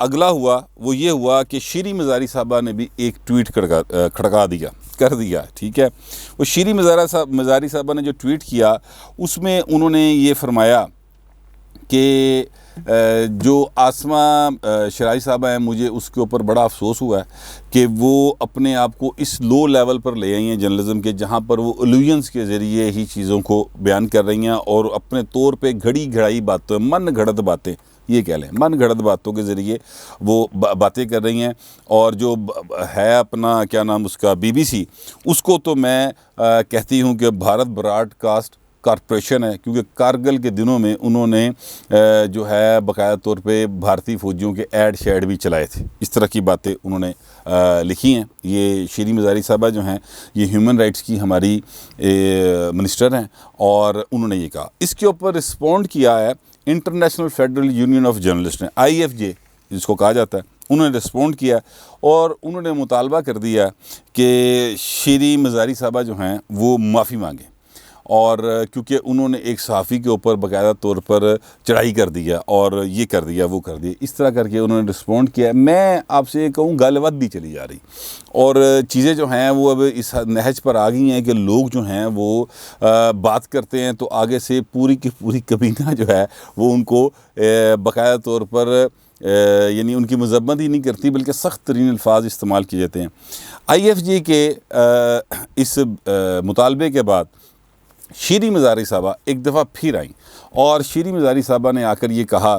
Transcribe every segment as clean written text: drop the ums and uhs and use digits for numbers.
اگلا ہوا وہ یہ ہوا کہ شیریں مزاری صاحبہ نے بھی ایک ٹویٹ کر دیا، ٹھیک ہے. وہ شیریں مزاری صاحبہ نے جو ٹویٹ کیا اس میں انہوں نے یہ فرمایا کہ جو آسمہ شرائع صاحبہ ہیں، مجھے اس کے اوپر بڑا افسوس ہوا ہے کہ وہ اپنے آپ کو اس لو لیول پر لے آئی ہیں جرنلزم کے، جہاں پر وہ الوژنس کے ذریعے ہی چیزوں کو بیان کر رہی ہیں اور اپنے طور پہ گھڑی گھڑائی باتوں، من گھڑت باتیں، یہ کہہ لیں من گھڑت باتوں کے ذریعے وہ باتیں کر رہی ہیں. اور جو ہے اپنا کیا نام اس کا BBC، اس کو تو میں کہتی ہوں کہ بھارت براڈ کاسٹ کارپوریشن ہے، کیونکہ کارگل کے دنوں میں انہوں نے جو ہے باقاعدہ طور پہ بھارتی فوجیوں کے ایڈ شیڈ بھی چلائے تھے. اس طرح کی باتیں انہوں نے لکھی ہیں. یہ شیریں مزاری صاحبہ جو ہیں یہ ہیومن رائٹس کی ہماری منسٹر ہیں، اور انہوں نے یہ کہا. اس کے اوپر رسپونڈ کیا ہے international federal union of journalist نے، IFJ جس کو کہا جاتا ہے. انہوں نے رسپونڈ کیا اور انہوں نے مطالبہ کر دیا کہ شیریں مزاری صاحبہ جو ہیں وہ معافی مانگیں، اور کیونکہ انہوں نے ایک صحافی کے اوپر باقاعدہ طور پر چڑھائی کر دیا اور یہ کر دیا وہ کر دیا، اس طرح کر کے انہوں نے رسپونڈ کیا. میں آپ سے یہ کہوں گل ودی چلی جا رہی، اور چیزیں جو ہیں وہ اب اس نہج پر آ گئی ہیں کہ لوگ جو ہیں وہ بات کرتے ہیں تو آگے سے پوری کی پوری کابینہ جو ہے وہ ان کو باقاعدہ طور پر یعنی ان کی مذمت ہی نہیں کرتی بلکہ سخت ترین الفاظ استعمال کیے جاتے ہیں. IFJ کے اس مطالبے کے بعد شیریں مزاری صاحبہ ایک دفعہ پھر آئیں، اور شیریں مزاری صاحبہ نے آ کر یہ کہا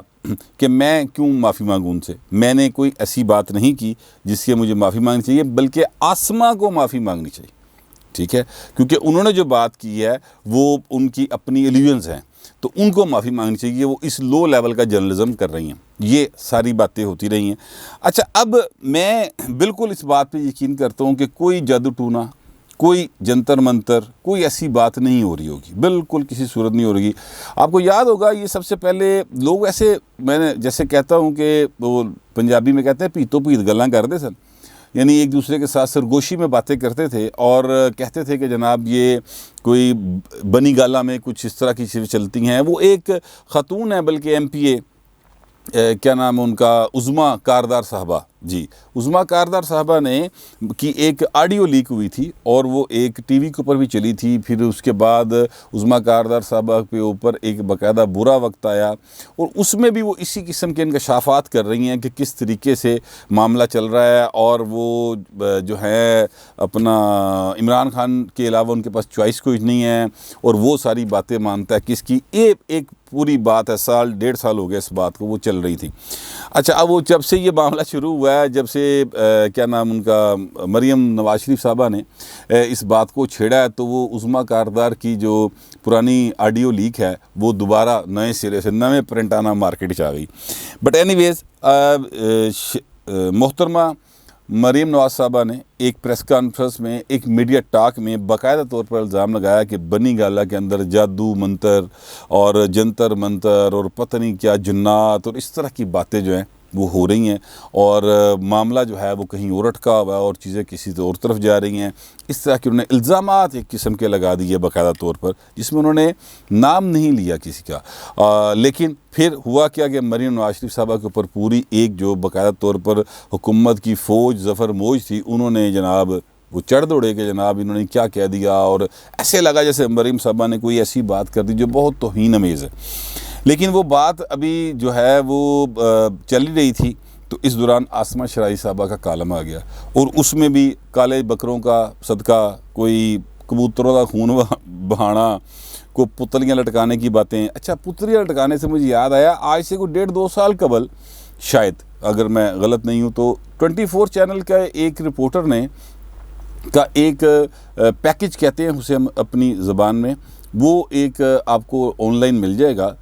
کہ میں کیوں معافی مانگوں ان سے، میں نے کوئی ایسی بات نہیں کی جس کے مجھے معافی مانگنی چاہیے، بلکہ آسمہ کو معافی مانگنی چاہیے، ٹھیک ہے، کیونکہ انہوں نے جو بات کی ہے وہ ان کی اپنی ایلیونز ہیں، تو ان کو معافی مانگنی چاہیے. وہ اس لو لیول کا جرنلزم کر رہی ہیں. یہ ساری باتیں ہوتی رہی ہیں. اچھا، اب میں بالکل اس بات پہ یقین کرتا ہوں کہ کوئی جادو ٹونا، کوئی جنتر منتر، کوئی ایسی بات نہیں ہو رہی ہوگی، بالکل کسی صورت نہیں ہو رہی. آپ کو یاد ہوگا یہ سب سے پہلے لوگ ایسے، میں نے جیسے کہتا ہوں کہ وہ پنجابی میں کہتے ہیں پیتو پیت گلاں کرتے سن، یعنی ایک دوسرے کے ساتھ سرگوشی میں باتیں کرتے تھے اور کہتے تھے کہ جناب یہ کوئی بنی گالہ میں کچھ اس طرح کی چیزیں چلتی ہیں. وہ ایک خاتون ہے بلکہ MPA، کیا نام ان کا، عظمیٰ کاردار صاحبہ، جی عظمیٰ کاردار صاحبہ نے کی ایک آڈیو لیک ہوئی تھی اور وہ ایک ٹی وی کے اوپر بھی چلی تھی. پھر اس کے بعد عظمیٰ کاردار صاحبہ کے اوپر ایک باقاعدہ برا وقت آیا، اور اس میں بھی وہ اسی قسم کے انکشافات کر رہی ہیں کہ کس طریقے سے معاملہ چل رہا ہے. اور وہ جو ہے اپنا عمران خان کے علاوہ ان کے پاس چوائس کوئی نہیں ہے، اور وہ ساری باتیں مانتا ہے کس کی. ایک پوری بات ہے، سال 1.5 سال ہو گیا اس بات کو وہ چل رہی تھی. اچھا، اب وہ جب سے یہ معاملہ شروع ہوا ہے، جب سے کیا نام ان کا مریم نواز شریف صاحبہ نے اس بات کو چھیڑا ہے، تو وہ عظمیٰ کاردار کی جو پرانی آڈیو لیک ہے وہ دوبارہ نئے سرے سے نئے پرنٹ آنا مارکیٹ آ گئی. بٹ اینی ویز محترمہ مریم نواز صاحبہ نے ایک پریس کانفرنس میں، ایک میڈیا ٹاک میں باقاعدہ طور پر الزام لگایا کہ بنی گالہ کے اندر جادو منتر اور جنتر منتر اور پتہ نہیں کیا جنات اور اس طرح کی باتیں جو ہیں وہ ہو رہی ہیں، اور معاملہ جو ہے وہ کہیں اور اٹکا ہوا ہے اور چیزیں کسی اور طرف جا رہی ہیں. اس طرح کے انہوں نے الزامات ایک قسم کے لگا دیے باقاعدہ طور پر، جس میں انہوں نے نام نہیں لیا کسی کا. لیکن پھر ہوا کیا کہ مریم نواز شریف صاحبہ کے اوپر پوری ایک جو باقاعدہ طور پر حکومت کی فوج ظفر موج تھی، انہوں نے جناب وہ چڑھ دوڑے کہ جناب انہوں نے کیا کہہ دیا، اور ایسے لگا جیسے مریم صاحبہ نے کوئی ایسی بات کر دی جو بہت توہین امیز ہے. لیکن وہ بات ابھی جو ہے وہ چل رہی تھی، تو اس دوران آسمہ شرائع صاحبہ کا کالم آ گیا، اور اس میں بھی کالے بکروں کا صدقہ، کوئی کبوتروں کا خون بہانا، کو پتلیاں لٹکانے کی باتیں. اچھا، پتلیاں لٹکانے سے مجھے یاد آیا، آج سے کوئی 1.5-2 سال قبل شاید، اگر میں غلط نہیں ہوں، تو 24 چینل کا ایک رپورٹر نے کا ایک پیکج کہتے ہیں اسے ہم اپنی زبان میں، وہ ایک آپ کو آن لائن مل جائے گا،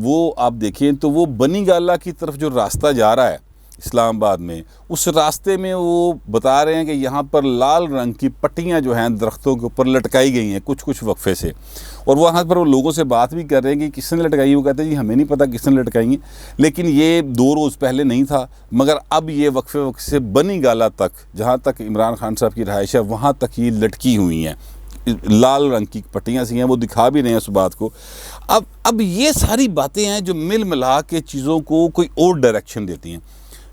وہ آپ دیکھیں تو وہ بنی گالہ کی طرف جو راستہ جا رہا ہے اسلام آباد میں، اس راستے میں وہ بتا رہے ہیں کہ یہاں پر لال رنگ کی پٹیاں جو ہیں درختوں کے اوپر لٹکائی گئی ہیں کچھ وقفے سے، اور وہاں پر وہ لوگوں سے بات بھی کر رہے ہیں کہ کس نے لٹکائی. وہ کہتے ہیں جی ہمیں نہیں پتہ کس نے لٹکائی ہیں، لیکن یہ 2 روز پہلے نہیں تھا، مگر اب یہ وقفے سے بنی گالہ تک، جہاں تک عمران خان صاحب کی رہائش ہے وہاں تک یہ لٹکی ہوئی ہیں، لال رنگ کی پٹیاں سی ہیں، وہ دکھا بھی رہے ہیں اس بات کو. اب یہ ساری باتیں ہیں جو مل ملا کے چیزوں کو کوئی اور ڈائریکشن دیتی ہیں.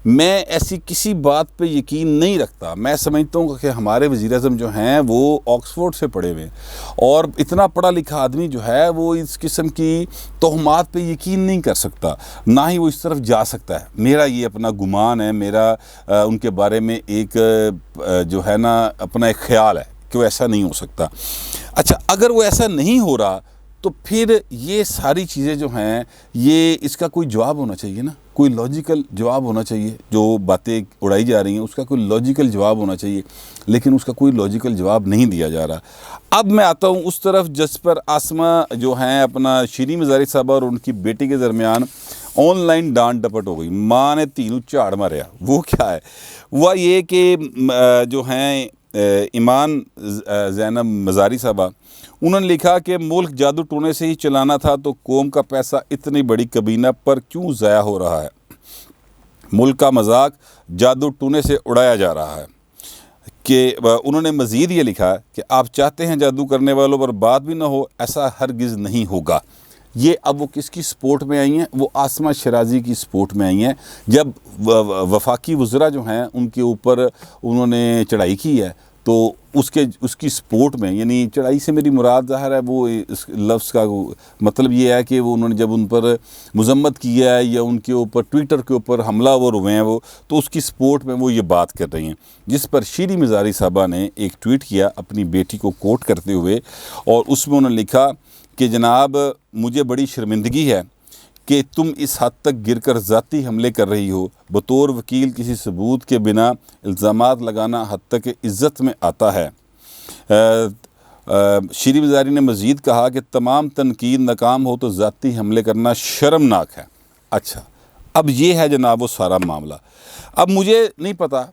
میں ایسی کسی بات پہ یقین نہیں رکھتا. میں سمجھتا ہوں کہ ہمارے وزیر اعظم جو ہیں وہ آکسفورڈ سے پڑھے ہوئے ہیں, اور اتنا پڑھا لکھا آدمی جو ہے وہ اس قسم کی تہمات پہ یقین نہیں کر سکتا, نہ ہی وہ اس طرف جا سکتا ہے. میرا یہ اپنا گمان ہے, میرا ان کے بارے میں ایک جو ہے نا اپنا ایک خیال ہے کہ وہ ایسا نہیں ہو سکتا. اچھا, اگر وہ ایسا نہیں ہو رہا تو پھر یہ ساری چیزیں جو ہیں یہ اس کا کوئی جواب ہونا چاہیے نا, کوئی لاجیکل جواب ہونا چاہیے. جو باتیں اڑائی جا رہی ہیں اس کا کوئی لاجیکل جواب ہونا چاہیے, لیکن اس کا کوئی لاجیکل جواب نہیں دیا جا رہا. اب میں آتا ہوں اس طرف جس پر آسمہ جو ہیں اپنا شیریں مزاری صاحبہ اور ان کی بیٹی کے درمیان آن لائن ڈانٹ ڈپٹ ہو گئی. ماں نے تینوں جھاڑ ماریا. وہ کیا ہے؟ وہ یہ کہ جو ہیں ایمان زینب مزاری صاحبہ, انہوں نے لکھا کہ ملک جادو ٹونے سے ہی چلانا تھا تو قوم کا پیسہ اتنی بڑی کابینہ پر کیوں ضائع ہو رہا ہے؟ ملک کا مذاق جادو ٹونے سے اڑایا جا رہا ہے. کہ انہوں نے مزید یہ لکھا کہ آپ چاہتے ہیں جادو کرنے والوں پر بات بھی نہ ہو, ایسا ہرگز نہیں ہوگا. یہ اب وہ کس کی سپورٹ میں آئی ہیں؟ وہ آسمہ شیرازی کی سپورٹ میں آئی ہیں. جب وفاقی وزراء جو ہیں ان کے اوپر انہوں نے چڑھائی کی ہے تو اس کی سپورٹ میں, یعنی چڑھائی سے میری مراد ظاہر ہے وہ اس لفظ کا مطلب یہ ہے کہ وہ انہوں نے جب ان پر مذمت کی ہے یا ان کے اوپر ٹویٹر کے اوپر حملہ ور ہوئے ہیں وہ, تو اس کی سپورٹ میں وہ یہ بات کر رہی ہیں. جس پر شیریں مزاری صاحبہ نے ایک ٹویٹ کیا اپنی بیٹی کو کوٹ کرتے ہوئے, اور اس میں انہوں نے لکھا کہ جناب مجھے بڑی شرمندگی ہے کہ تم اس حد تک گر کر ذاتی حملے کر رہی ہو. بطور وکیل کسی ثبوت کے بنا الزامات لگانا حد تک عزت میں آتا ہے. شیریں مزاری نے مزید کہا کہ تمام تنقید ناکام ہو تو ذاتی حملے کرنا شرمناک ہے. اچھا, اب یہ ہے جناب وہ سارا معاملہ. اب مجھے نہیں پتا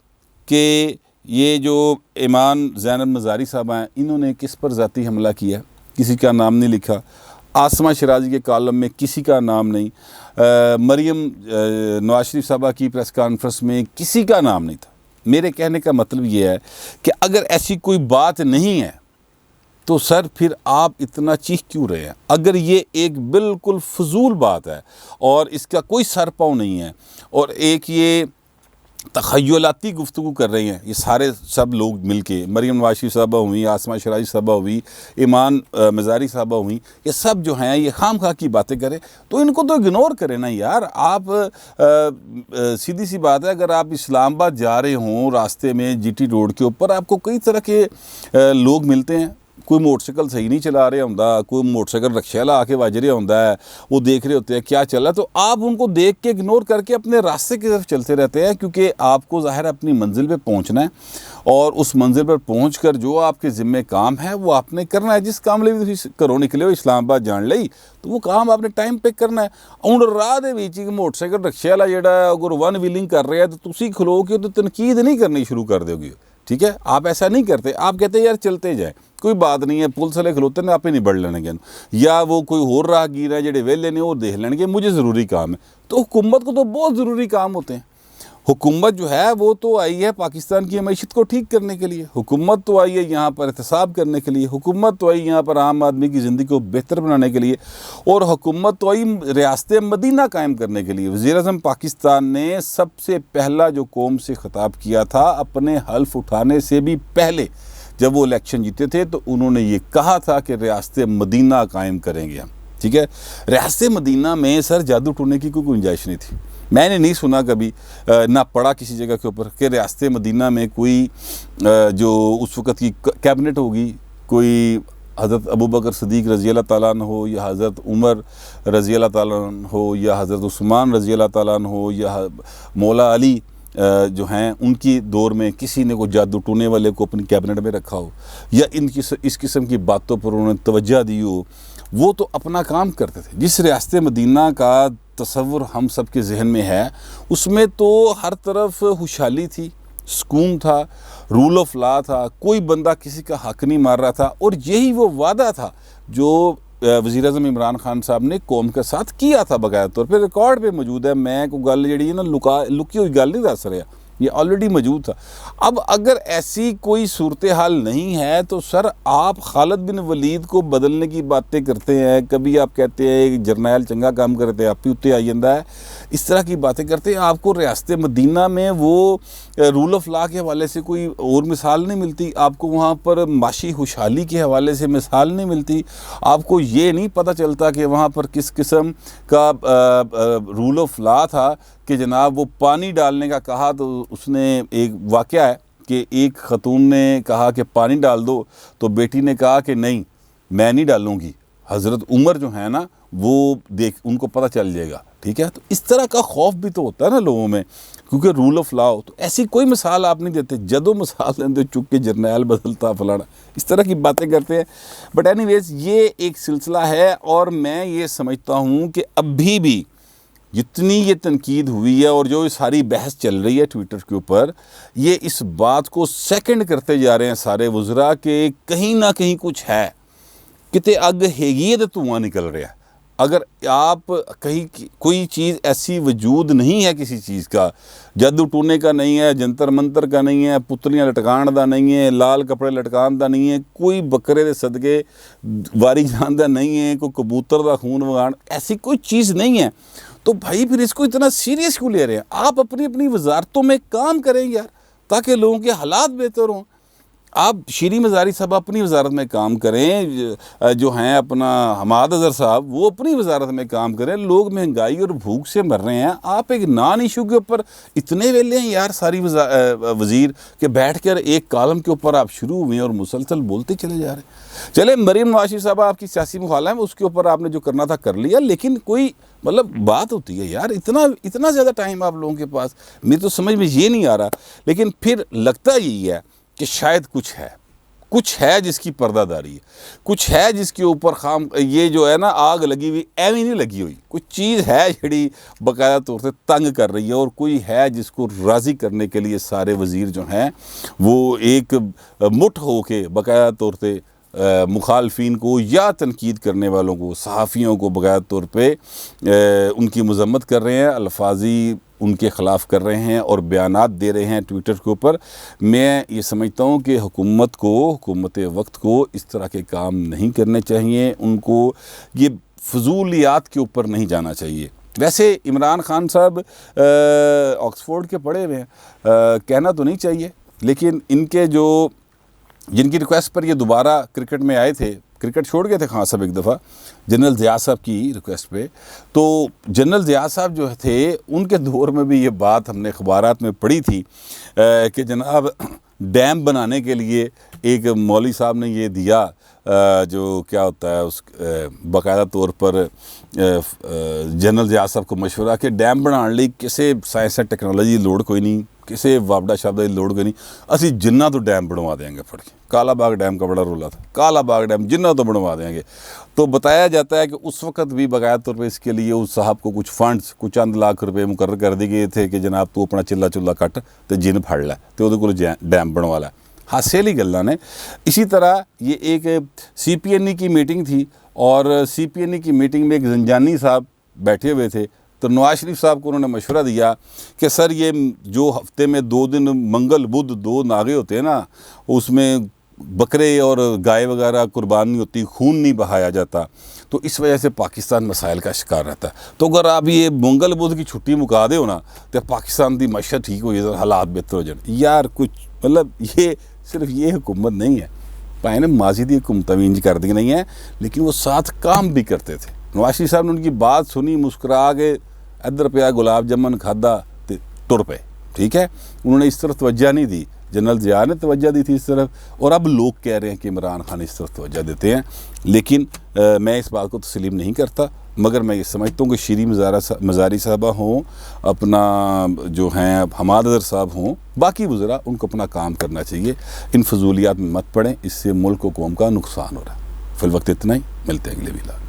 کہ یہ جو ایمان زینب مزاری صاحبہ ہیں انہوں نے کس پر ذاتی حملہ کیا. کسی کا نام نہیں لکھا. آسمہ شیرازی کے کالم میں کسی کا نام نہیں. مریم نواز شریف صاحبہ کی پریس کانفرنس میں کسی کا نام نہیں تھا. میرے کہنے کا مطلب یہ ہے کہ اگر ایسی کوئی بات نہیں ہے تو سر پھر آپ اتنا چیخ کیوں رہے ہیں؟ اگر یہ ایک بالکل فضول بات ہے اور اس کا کوئی سر پاؤں نہیں ہے اور ایک یہ تخیلاتی گفتگو کر رہے ہیں یہ سارے سب لوگ مل کے, مریم نواز شریف صاحبہ ہوئی, آسمہ شیرازی صاحبہ ہوئی, ایمان مزاری صاحبہ ہوئی, یہ سب جو ہیں یہ خام خواہ کی باتیں کریں تو ان کو تو اگنور کریں نا یار. آپ سیدھی سی بات ہے, اگر آپ اسلام آباد جا رہے ہوں راستے میں جی ٹی روڈ کے اوپر آپ کو کئی طرح کے لوگ ملتے ہیں. کوئی موٹر سائیکل صحیح نہیں چلا رہے ہوتا, کوئی موٹر سائیکل رکشہ لا کے واج رہے ہوتا ہے, وہ دیکھ رہے ہوتے ہیں کیا چل رہا ہے, تو آپ ان کو دیکھ کے اگنور کر کے اپنے راستے کی طرف چلتے رہتے ہیں, کیونکہ آپ کو ظاہر اپنی منزل پہ پہنچنا ہے اور اس منزل پر پہنچ کر جو آپ کے ذمہ کام ہے وہ آپ نے کرنا ہے. جس کام لئے گھروں نکلے ہو اسلام آباد جان لئی تو وہ کام آپ نے ٹائم پہ کرنا ہے. ہوں راہ دے وچ موٹر سائیکل رکشے والا جہاں اگر ون ویلنگ کر رہا ہے تو تسی کھلو کے تو تنقید نہیں کرنی شروع کر دو گے. ٹھیک ہے, آپ ایسا نہیں کرتے, آپ کہتے ہیں یار چلتے جائیں کوئی بات نہیں ہے, پولیس والے کھلوتے نے آپ ہی نہیں بڑھ لیں گے, یا وہ کوئی ہور راہگیر ہے جڑے ویلے نے وہ دیکھ لیں گے مجھے ضروری کام ہے. تو حکومت کو تو بہت ضروری کام ہوتے ہیں. حکومت جو ہے وہ تو آئی ہے پاکستان کی معیشت کو ٹھیک کرنے کے لیے, حکومت تو آئی ہے یہاں پر احتساب کرنے کے لیے, حکومت تو آئی یہاں پر عام آدمی کی زندگی کو بہتر بنانے کے لیے, اور حکومت تو آئی ریاست مدینہ قائم کرنے کے لیے. وزیر اعظم پاکستان نے سب سے پہلا جو قوم سے خطاب کیا تھا اپنے حلف اٹھانے سے بھی پہلے جب وہ الیکشن جیتے تھے تو انہوں نے یہ کہا تھا کہ ریاست مدینہ قائم کریں گے ہم. ٹھیک ہے, ریاست مدینہ میں سر جادو ٹونے کی کوئی گنجائش نہیں تھی. میں نے نہیں سنا کبھی, نہ پڑھا کسی جگہ کے اوپر کہ ریاست مدینہ میں کوئی جو اس وقت کی کیبنٹ ہوگی, کوئی حضرت ابوبکر صدیق رضی اللہ تعالیٰ عنہ ہو, یا حضرت عمر رضی اللہ تعالیٰ عنہ ہو, یا حضرت عثمان رضی اللہ تعالیٰ عنہ ہو, یا مولا علی جو ہیں ان کی دور میں کسی نے کوئی جادو ٹونے والے کو اپنی کیبنٹ میں رکھا ہو, یا اس قسم کی باتوں پر انہوں نے توجہ دی ہو. وہ تو اپنا کام کرتے تھے. جس ریاست مدینہ کا تصور ہم سب کے ذہن میں ہے اس میں تو ہر طرف خوشحالی تھی, سکون تھا, رول آف لا تھا, کوئی بندہ کسی کا حق نہیں مار رہا تھا. اور یہی وہ وعدہ تھا جو وزیر اعظم عمران خان صاحب نے قوم کے ساتھ کیا تھا, باقاعدہ طور پہ ریکارڈ پہ موجود ہے. میں کوئی گل جڑی ہے نا لکی ہوئی گل نہیں دس رہا, یہ آلریڈی موجود تھا۔ اب اگر ایسی کوئی صورتحال نہیں ہے تو سر آپ خالد بن ولید کو بدلنے کی باتیں کرتے ہیں، کبھی آپ کہتے ہیں کہ جرنیل چنگا کام کرتے ہیں آپ ہی اتنے آئی جاندہ ہے، اس طرح کی باتیں کرتے ہیں۔ آپ کو ریاست مدینہ میں وہ رول آف لا کے حوالے سے کوئی اور مثال نہیں ملتی، آپ کو وہاں پر معاشی خوشحالی کے حوالے سے مثال نہیں ملتی، آپ کو یہ نہیں پتہ چلتا کہ وہاں پر کس قسم کا رول آف لا تھا کہ جناب وہ پانی ڈالنے کا کہا تو اس نے ایک واقعہ ہے کہ ایک خاتون نے کہا کہ پانی ڈال دو تو بیٹی نے کہا کہ نہیں میں نہیں ڈالوں گی، حضرت عمر جو ہے نا وہ ان کو پتہ چل جائے گا، ٹھیک ہے۔ تو اس طرح کا خوف بھی تو ہوتا ہے نا لوگوں میں، کیونکہ رول آف لا ہو تو ایسی کوئی مثال آپ نہیں دیتے، جدو مثال دیتے چک کے جرنیل بدلتا فلانا، اس طرح کی باتیں کرتے ہیں۔ بٹ اینی ویز یہ ایک سلسلہ ہے، اور میں یہ سمجھتا ہوں کہ ابھی بھی جتنی یہ تنقید ہوئی ہے اور جو یہ ساری بحث چل رہی ہے ٹویٹر کے اوپر، یہ اس بات کو سیکنڈ کرتے جا رہے ہیں سارے وزراء کہ کہیں نہ کہیں کچھ ہے، کتے اگ ہیگی ہے تو دھواں نکل رہا ہے۔ اگر آپ کہیں کوئی چیز ایسی وجود نہیں ہے کسی چیز کا، جادو ٹونے کا نہیں ہے، جنتر منتر کا نہیں ہے، پتلیاں لٹکان دا نہیں ہے، لال کپڑے لٹکان دا نہیں ہے، کوئی بکرے دے صدقے واری جان دا نہیں ہے، کوئی کبوتر دا خون وگان، ایسی کوئی چیز نہیں ہے، تو بھائی پھر اس کو اتنا سیریس کیوں لے رہے ہیں؟ آپ اپنی اپنی وزارتوں میں کام کریں یار، تاکہ لوگوں کے حالات بہتر ہوں۔ آپ شیریں مزاری صاحب اپنی وزارت میں کام کریں، جو ہیں اپنا حماد اظہر صاحب وہ اپنی وزارت میں کام کریں، لوگ مہنگائی اور بھوک سے مر رہے ہیں، آپ ایک نان ایشو کے اوپر اتنے ویلے ہیں یار ساری وزیر کہ بیٹھ کر ایک کالم کے اوپر آپ شروع ہوئے اور مسلسل بولتے چلے جا رہے ہیں۔ چلے مریم نواز صاحب آپ کی سیاسی مخالف ہیں، اس کے اوپر آپ نے جو کرنا تھا کر لیا، لیکن کوئی مطلب بات ہوتی ہے یار، اتنا زیادہ ٹائم آپ لوگوں کے پاس، میری تو سمجھ میں یہ نہیں آ رہا، لیکن پھر لگتا یہی ہے کہ شاید کچھ ہے جس کی پردہ داری ہے، کچھ ہے جس کے اوپر یہ جو ہے نا آگ لگی ہوئی ایویں نہیں لگی ہوئی، کچھ چیز ہے جڑی باقاعدہ طور سے تنگ کر رہی ہے، اور کوئی ہے جس کو راضی کرنے کے لیے سارے وزیر جو ہیں وہ ایک مٹھ ہو کے باقاعدہ طور سے مخالفین کو یا تنقید کرنے والوں کو، صحافیوں کو باقاعدہ طور پہ ان کی مذمت کر رہے ہیں، الفاظی ان کے خلاف کر رہے ہیں اور بیانات دے رہے ہیں ٹویٹر کے اوپر۔ میں یہ سمجھتا ہوں کہ حکومت وقت کو اس طرح کے کام نہیں کرنے چاہیے، ان کو یہ فضولیات کے اوپر نہیں جانا چاہیے۔ ویسے عمران خان صاحب آکسفورڈ کے پڑھے ہوئے ہیں، کہنا تو نہیں چاہیے، لیکن جن کی ریکویسٹ پر یہ دوبارہ کرکٹ میں آئے تھے، کرکٹ چھوڑ گئے تھے خان صاحب ایک دفعہ جنرل ضیاء صاحب کی ریکویسٹ پہ، تو جنرل ضیاء صاحب جو تھے ان کے دور میں بھی یہ بات ہم نے اخبارات میں پڑھی تھی کہ جناب ڈیم بنانے کے لیے ایک مولوی صاحب نے یہ دیا، جو کیا ہوتا ہے اس باقاعدہ طور پر جنرل ضیاء صاحب کو مشورہ کہ ڈیم بنانے لی کسی سائنس اینڈ ٹیکنالوجی لوڑ کوئی نہیں، کسی وابڈا شابدہ کی لوڑ کوئی نہیں، اسی جنہ تو ڈیم بنوا دیں گے پڑھ کے۔ کالا باغ ڈیم کا بڑا رولا تھا، کالا باغ ڈیم جنہ تو بنوا دیں گے۔ تو بتایا جاتا ہے کہ اس وقت بھی باقاعدہ طور پہ اس کے لیے اس صاحب کو کچھ فنڈز کچھ چند لاکھ روپے مقرر کر دی گئے تھے کہ جناب تو اپنا چلا کٹ تو جن پھڑ لے تو وہ ڈیم بنوا لے۔ ہاسے والی گلاں نے۔ اسی طرح یہ ایک سی پی این ای کی میٹنگ تھی، اور سی پی این ای کی میٹنگ میں ایک زنجانی صاحب بیٹھے ہوئے تھے، تو نواز شریف صاحب کو انہوں نے مشورہ دیا کہ سر یہ جو ہفتے میں 2 دن منگل بدھ 2 ناغے ہوتے ہیں نا، اس میں بکرے اور گائے وغیرہ قربان نہیں ہوتی، خون نہیں بہایا جاتا، تو اس وجہ سے پاکستان مسائل کا شکار رہتا ہے۔ تو اگر آپ یہ منگل بدھ کی چھٹی مکا دے ہو نا تو پاکستان دی معیشت ٹھیک ہو جائے، حالات بہتر ہو جائیں۔ یار کچھ مطلب یہ صرف یہ حکومت نہیں ہے، پائے نے ماضی دی حکومتیں بھی انج کر دی نہیں ہیں، لیکن وہ ساتھ کام بھی کرتے تھے۔ نواز شریف صاحب نے ان کی بات سنی، مسکرا کے ادھر پیا گلاب جمن کھادا تے ٹر پے، ٹھیک ہے، انہوں نے اس طرف توجہ نہیں دی، جنرل ضیاء نے توجہ دی تھی اس طرف، اور اب لوگ کہہ رہے ہیں کہ عمران خان اس طرف توجہ دیتے ہیں، لیکن میں اس بات کو تسلیم نہیں کرتا، مگر میں یہ سمجھتا ہوں کہ شیریں مزاری صاحبہ ہوں، اپنا جو ہیں حماد اظہر صاحب ہوں، باقی وزراء، ان کو اپنا کام کرنا چاہیے، ان فضولیات میں مت پڑیں، اس سے ملک و قوم کا نقصان ہو رہا ہے۔ فی الوقت اتنا ہی، ملتے ہیں اگلے ویلاگ۔